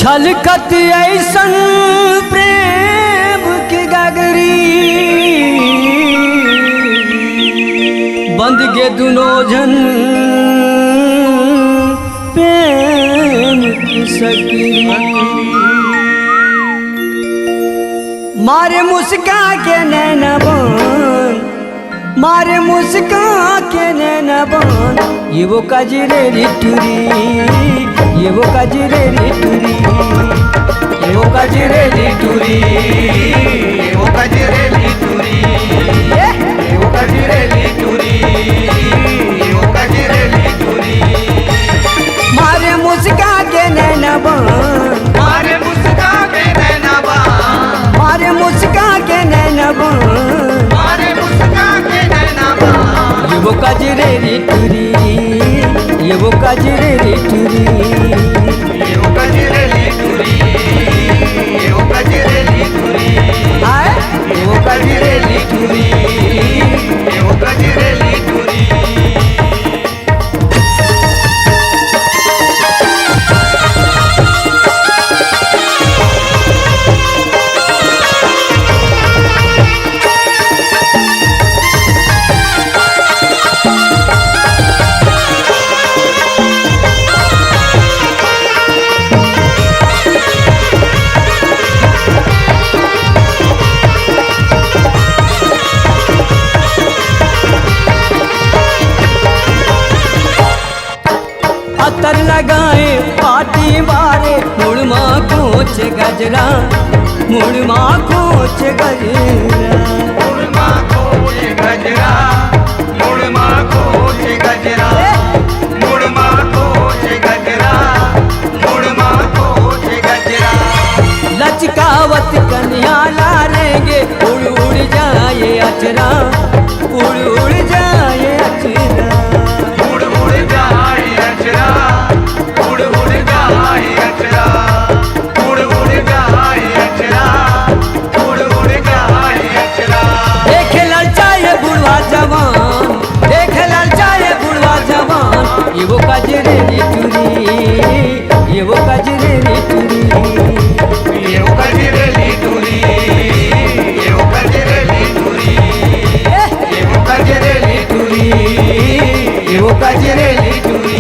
छलकत ऐसन प्रेम की गगरी बंद गे दुनो जन प्रेम की सकरी मारे मुस्का के नैना बन मारे मुस्का के नैना बन ये वो कजरे टूरी ये वो कजरे टूरी ये वो कजरे टूरी ये वो कजरे टूरी ये वो कजरे टूरी ये वो कजरे टूरी मारे मुस्का के नैना बन मारे मुस्का के नैना बन मारे मुस्का के नैना बन मारे मुस्का के नैना बन ये वो कजरे टूरी ये वो कजरे टूरी ये वो कजरे टूरी ये वो कजरे टूरी आए ये वो कजरे टूरी ये वो कजरे टूरी अतर लगाए पाटी बारे मुड़मा कोच गजरा मुड़मा कोच गजरा मुड़मा खोज गजरा मुड़मा खोज गजरा मुड़मा खोज गजरा मुड़मा खोज गजरा लचकावत कन्या लारेंगे उड़ उड़ जाए अचरा उड़ उड़ जाए अचरा उड़ उड़ जाए अचरा उड़ उड़ जाए अचरा उड़ उड़ जाए अचरा उड़ उड़ जाए अचरा देख ललचाए बुढ़वा जवान देख ललचाए बुढ़वा जवान ये वो कजरे टूरी ये वो कजरे टूरी ये वो कजरे टूरी ये वो कजरे टूरी ये वो कजरे टूरी ये वो कजरे टूरी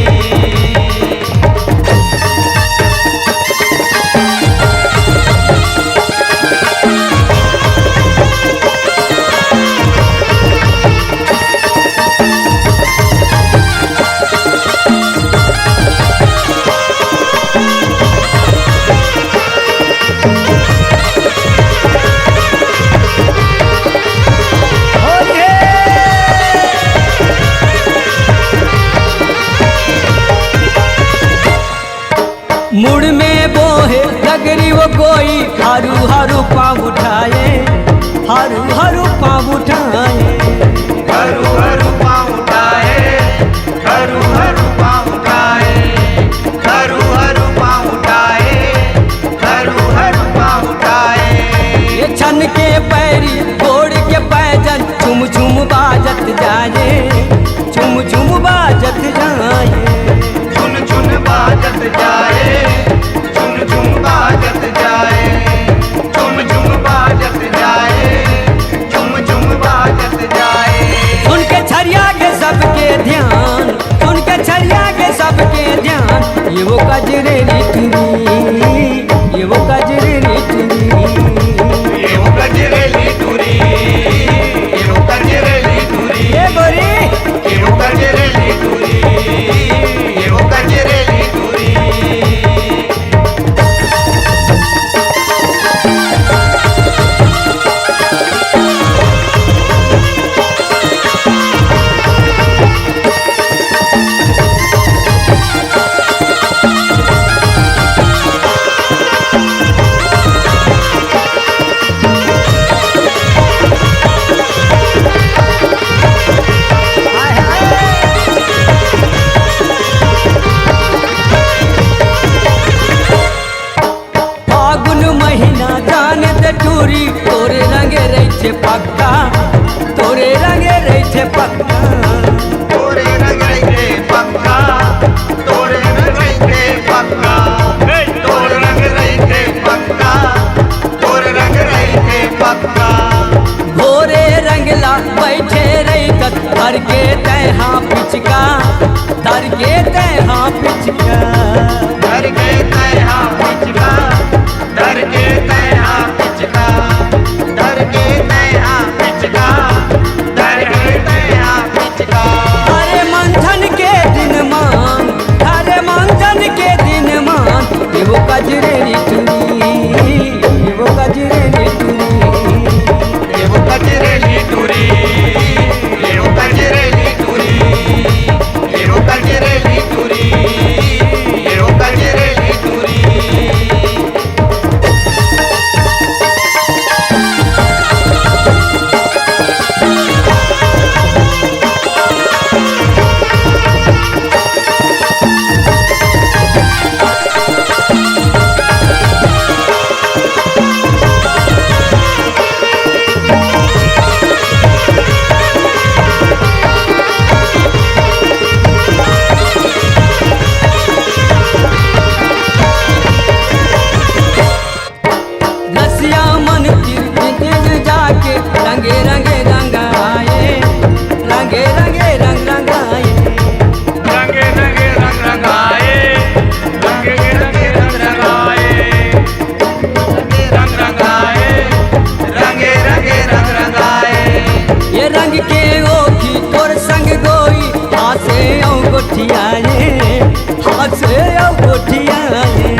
मुड़ में बोहे लगरी वो कोई हरू हरू पाँव उठाए हरू हरू पाँव उठाए हरु हरु पाँव उठाए हरु हरु पाँव उठाए हरु हरु पाँव उठाए हरु हरु पाँव उठाए ये छन के पैरी घोड़ के पैजन झुम झुम बाजत जाए झुम झुम बाजत जाए चुन चुन बाजत जाए चुन चुन बाजत जाए चुम चुम बाजत जाए चुम चुम बाजत जाए सुन के छरिया के सबके ध्यान सुन के छरिया के सबके ध्यान ये वो कजरे टूरी ये वो कजरे टूरी ये वो कजरे टूरी ये वो कजरे टूरी ये गोरी ये वो कजरे टूरी ये वो कजरे टूरी टूरी तोरे रंगे रही छे पक्का तोरे रंगे रही छे पक्का तोरे रंग रंगे पक्का तोरे रंग रंगे पक्का तोरे रंग धर के तैहा पिचका, धर के तैहा पिचका। धर के तैहा पिचका, धर के तैहा पिचका, धर के तैहा पिचका, धर के तैहा पिचका। अरे मंथन के दिन मान, अरे मंथन के दिन मान, एगो कजरेरी टूरी, एगो कजरेरी टूरी, एगो कजरेली टूरी, एगो कजरेली टूरी, एगो कजरेली टूरी, एगो कजरेली टूरी। रसिया मन दिल जाके रंगे रंगे रंगाए, रंगे रंगे रंग रंगाए। रंगे रंगे रंग रंगाए, रंगे रंगे रंग रंगाए, रंग रंगाए, रंगे रंगे रंग रंगाए। ये रंग के ओखी तोर संग गोई, हाथ से औ गोठियाए, हाथ से औ गोठियाए।